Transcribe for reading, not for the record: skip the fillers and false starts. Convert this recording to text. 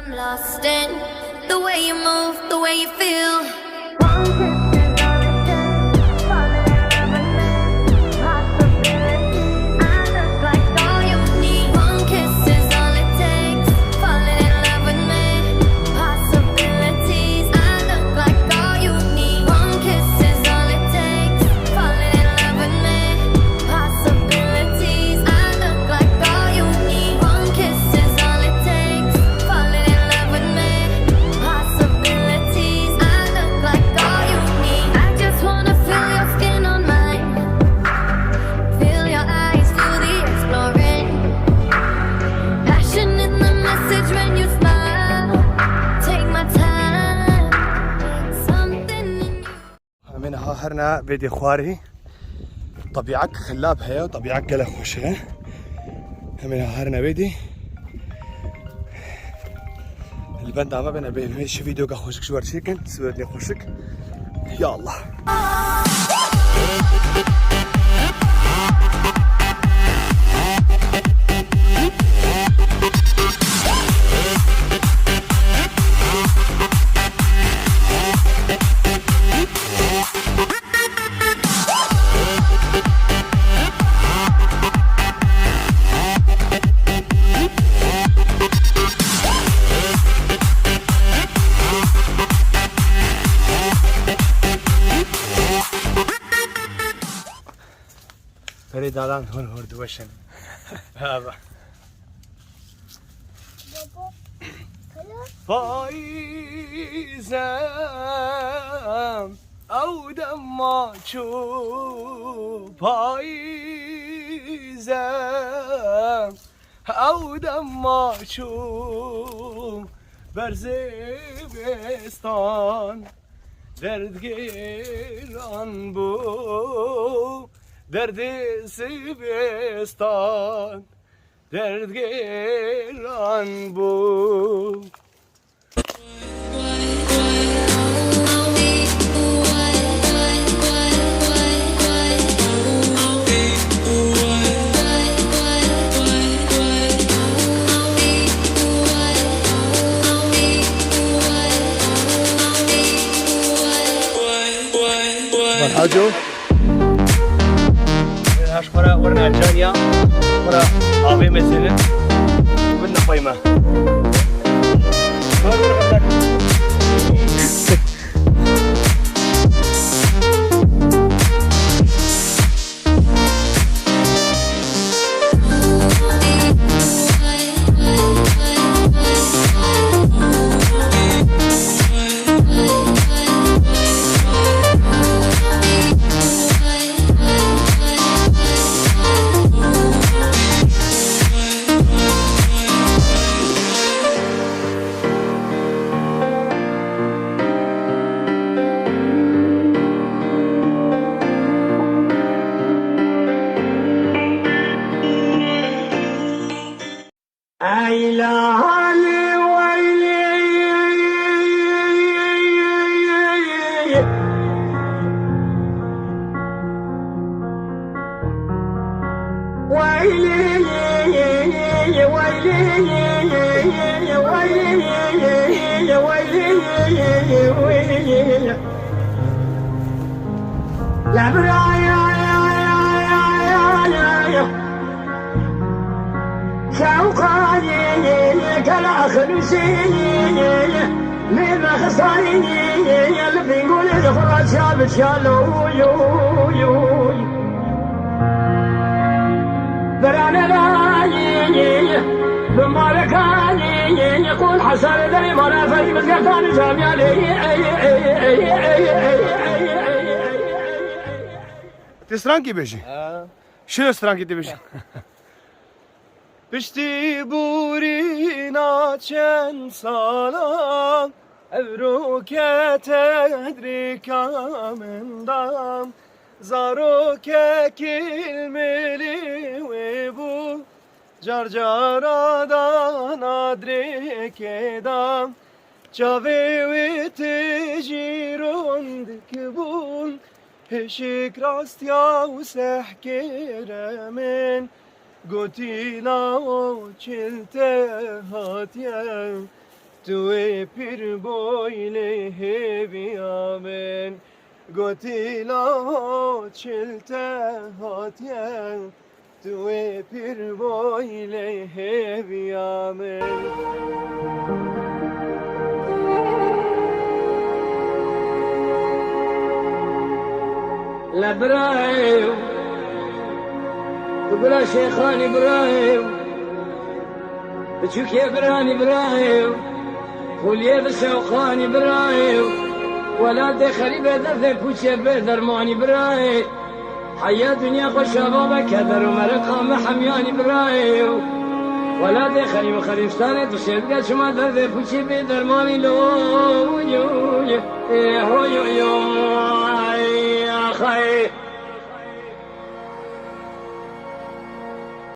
I'm lost in the way you move, the way you feel. من هرنا بدي خواري طبيعك خلاب هيا وطبيعك كلا خوش هيا من هرنا بدي البند عم بنا بيمشي فيديو كخوشك شو ورشيكن سويتني خوشك يا الله فريد الان هون هورد وشن هذا فايزة او دما تشوف فايزة او دما تشوف برزبستان دردگیران بو درد سیبستان دردگیران بود مرحبا أشكره ورنا الجانية ورا أبي مثلا بدنا قيمة يقول حسن دري مرة في مسكتان جامعي تسرانكي بيجي شنو سرانكي تبيجي بشتي بورينا چند سالا ابرو که تدری کامندم زارو که کلملی و بو جار جارا دانادری کدام چاوی و تجیرون دکبون هشک راستیا و سحکر من گوتی لاو چلته هاتیم توی پیر بویله هیویا من گوتی لا چلته هاتیه توی پیر بویله هیویا من لبراهيم تقول شيخان ابراهيم بتشوك يا بران ابراهيم خولي بسوقان ابراهيم ولا دخلي بدر بوشي بدرمان ابراهيم حيا دنيا خوش بابا كدر ومرقه محميان ابراهيم ولا دخلي بخريستان تشد قال شما درد بوشي بدرمان لو يو يو يو يا خي